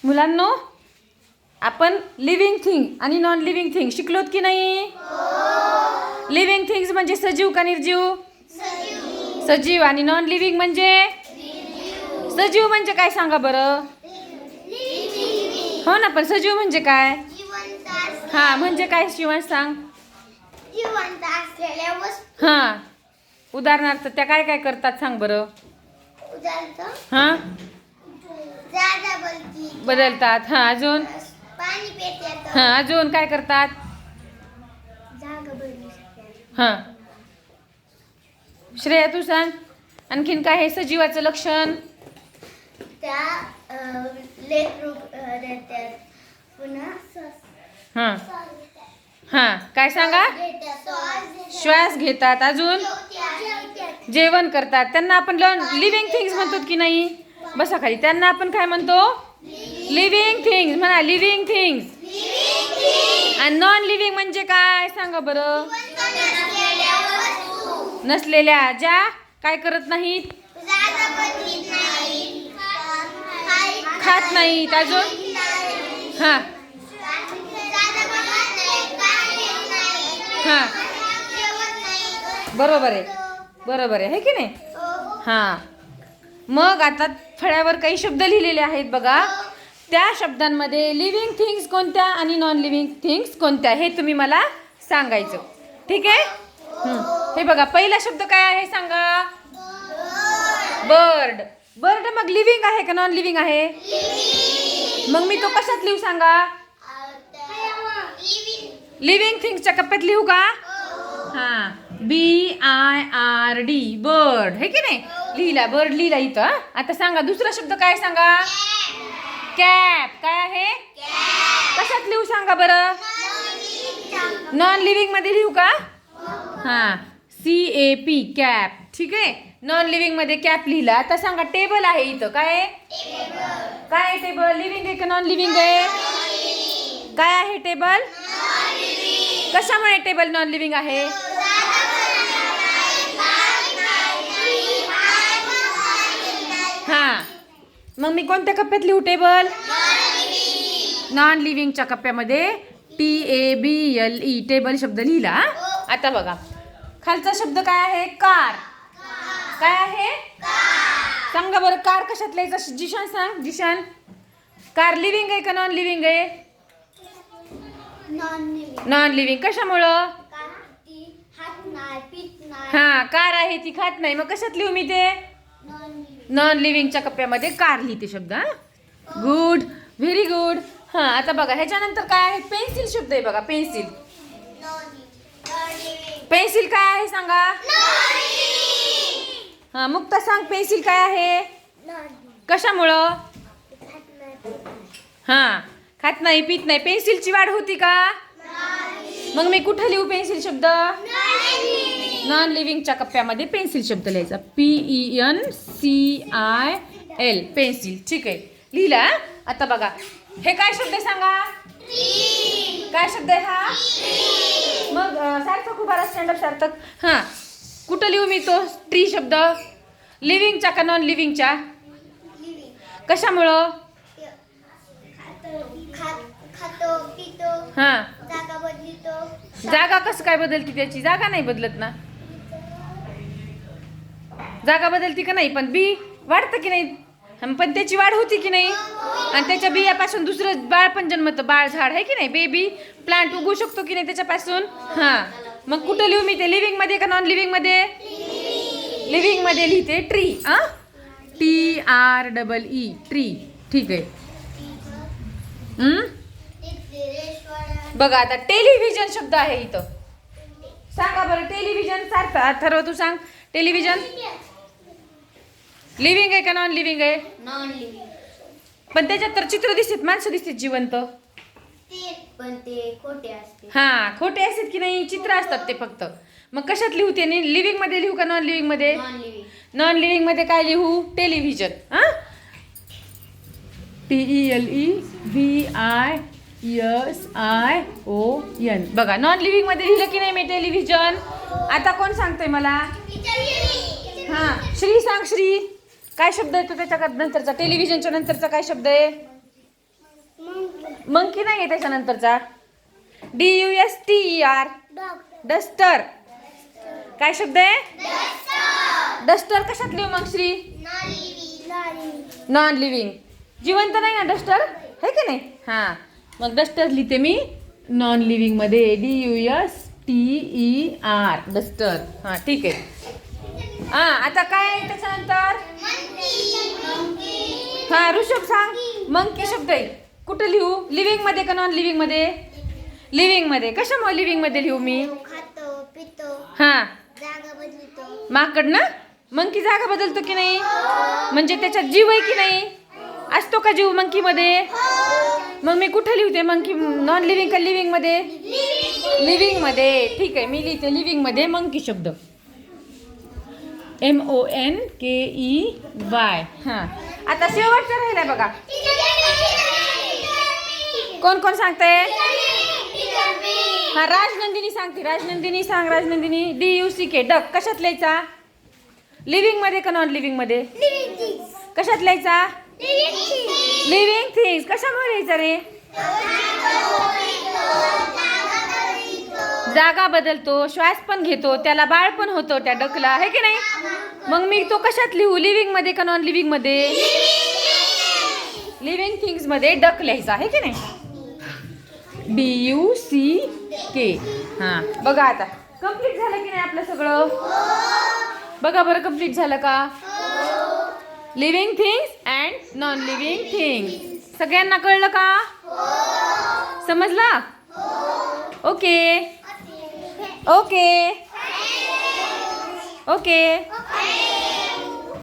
मुलांनो, आपण living thing आणि नॉन लिव्हिंग थिंग शिकलोत की नाही? लिव्हिंग थिंग्स म्हणजे सजीव का निर्जीव? सजीव. आणि नॉन लिव्हिंग म्हणजे? सजीव म्हणजे काय सांगा बरं? हो ना, पण सजीव म्हणजे काय? हा, म्हणजे काय शिवांश सांग. हा, उदाहरणार्थ त्या काय काय करतात सांग बरं. हा, बदलतात. हा, अजून? हा, अजून काय करतात? हा, श्रेया तू सांग, आणखीन काय आहे सजीवाचं लक्षण? हा हा, काय सांगा? श्वास घेतात. अजून? जेवण करतात. त्यांना आपण लिव्हिंग थिंग्स म्हणतो की नाही? बसा खाली. त्यांना आपण काय म्हणतो? Living things. म्हणा लिव्हिंग थिंग्स. आणि नॉन लिव्हिंग म्हणजे काय सांगा बरं? नसलेल्या, ज्या काय करत नाहीत, खात नाहीत. अजून? हा हा, बरोबर आहे, बरोबर आहे की नाही? हा, मग आता फळ्यावर काही शब्द लिहिलेले आहेत बघा. त्या शब्दांमध्ये लिव्हिंग थिंग्स कोणत्या आणि नॉन लिव्हिंग थिंग्स कोणत्या हे तुम्ही मला सांगायचं. ठीक आहे? हे बघा, पहिला शब्द काय आहे सांगा? बर्ड. बर्ड मग लिव्हिंग आहे का नॉन लिव्हिंग आहे? मग मी तो कशात लिहू सांगा? लिव्हिंग थिंग्सच्या कप्प्यात लिहू का? हा, BIRD, बर्ड. हे की नाही? लिहिला, बर्ड लिहिला इथं. आता सांगा दुसरा शब्द काय सांगा? कॅप. काय आहे? कशात लिहू सांगा बरं? नॉन लिव्हिंग मध्ये लिहू का? हा, CAP, कॅप. ठीक आहे, नॉन लिव्हिंग मध्ये कॅप लिहिला. आता सांगा टेबल आहे इथं. काय आहे? काय आहे टेबल? लिव्हिंग आहे का नॉन लिव्हिंग आहे? काय आहे टेबल? कशामुळे टेबल नॉन लिव्हिंग आहे? हा, मग मी कोणत्या कप्प्यात लिहू टेबल? नॉन लिव्हिंगच्या कप्प्यामध्ये TABLE, टेबल शब्द लिहिला. आता बघा, खालचा शब्द काय आहे? कार. काय आहे? सांगा बरं, कार कशात लिहायचं? जिशान सांग. जिशान, कार लिव्हिंग आहे का नॉन लिव्हिंग आहे? Non living. कशामुळं? हा, कार आहे ती खात नाही. मग कशात लिहू मी ते? नॉन लिव्हिंगच्या कप्प्यामध्ये कार लिहिते शब्द. Good, very good. हा, आता बघा ह्याच्यानंतर काय आहे? पेन्सिल शब्द आहे बघा. पेन्सिल. पेन्सिल काय आहे सांगा? हा, मुक्ता सांग, पेन्सिल काय आहे? कशामुळं? हा, खात नाही, पित नाही. पेन्सिलची वाढ होती का? मग मी कुठे लिहू पेन्सिल शब्द? नॉन लिव्हिंगच्या कप्प्यामध्ये पेन्सिल शब्द लिहायचा. PENCIL, pencil. ठीक आहे, लिहिला. आता बघा, हे काय शब्द सांगा? काय शब्द आहे हा? मग सार्थक उभा राहा. स्टँड अप सार्थक. हा, कुठं लिहू मी तो ट्री शब्द? लिव्हिंगच्या का नॉन लिव्हिंगच्या? कशामुळं? हा, जागा कसं काय बदलती त्याची? जागा नाही बदलत ना. जागा बदलती का नाही? पण बी वाढतं की नाही? पण त्याची वाढ होती की नाही? आणि त्याच्या बियापासून दुसरं बाळ पण जन्मतं. बाळ झाड आहे की नाही? बेबी प्लांट उगू शकतो की नाही त्याच्यापासून? हा, मग कुठं लिहू मी ते? लिव्हिंग मध्ये का नॉन लिव्हिंग मध्ये? लिव्हिंग मध्ये लिहिते. ट्री. TREE, tree. ठीक आहे. बघा, आता टेलिव्हिजन शब्द आहे इथं. सांगा बरं टेलिव्हिजन. सारखं ठरव, तू सांग. टेलिव्हिजन लिव्हिंग आहे का नॉन लिव्हिंग आहे? Non living. पण त्याच्यात तर चित्र दिसतात, माणसं दिसतात जिवंत. पण ते खोटे असते. हा, खोटे असतात की नाही? चित्र असतात ते फक्त. मग कशात लिहू ते? लिव्हिंग मध्ये लिहू का नॉन लिव्हिंग मध्ये? Non living. नॉन लिव्हिंग मध्ये काय लिहू? टेलिव्हिजन. TELEVISION. बघा, नॉन लिव्हिंग मध्ये लिहिलं की नाही मी टेलिव्हिजन? आता कोण सांगतोय मला? हा, श्री सांग. श्री, काय शब्द येतो त्याच्या नंतरचा? टेलिव्हिजनच्या नंतरचा काय शब्द आहे? मंकी नाही आहे त्याच्यानंतरचा. DUSTER dog. डस्टर. काय शब्द आहे? डस्टर कशात लिहू मग श्री? Non living. जिवंत नाही ना डस्टर, है की नाही? हां, मग डस्टर लिहिते मी नॉन लिव्हिंग मध्ये. DUSTER duster. हां ठीक आहे. हां आता काय आहे त्याच्यानंतर? हां ऋषभ सांग. मंकी शब्द आहे, कुठे लिहू? लिव्हिंग मध्ये का नॉन लिव्हिंग मध्ये? लिव्हिंग मध्ये. कशामुळे लिव्हिंग मध्ये लिहू मी? खातो, पितो, हां जागा बदलतो. माकड ना. मंकी जागा बदलतो की नाही? म्हणजे त्याच्यात जीव आहे की नाही? असतो का जीव मंकी मध्ये? मग मी कुठे लिहते मंकी? नॉन लिव्हिंग का लिव्हिंग मध्ये? लिव्हिंग मध्ये. ठीक आहे, मी लिहिते लिव्हिंग मध्ये मंकी शब्द. MONKEY. हां आता शेवटचं राहिलंय बघा. कोण कोण सांगताय? हा राजनंदिनी सांगते. राजनंदिनी सांग. राजनंदिनी. DUCK डक कशात लिहायचा? लिव्हिंग मध्ये का नॉन लिव्हिंग मध्ये? कशात लिहायचा? Living things. कशामुळे लिहायचा रे? जागा बदलतो, श्वास पण घेतो, त्याला बाळ पण होतो त्या डकला, आहे की नाही? मग मी तो कशात लिहू? लिव्हिंग मध्ये का नॉन लिव्हिंग मध्ये? लिव्हिंग थिंग्स मध्ये डक लिहायचा, आहे की नाही? DUCK. हां बघा आता कम्प्लीट झालं की नाही आपलं सगळं? बघा बरं कम्प्लीट झालं का? Living things and non living things. सगळ्यांना कळलं का? समजलं? Okay okay okay.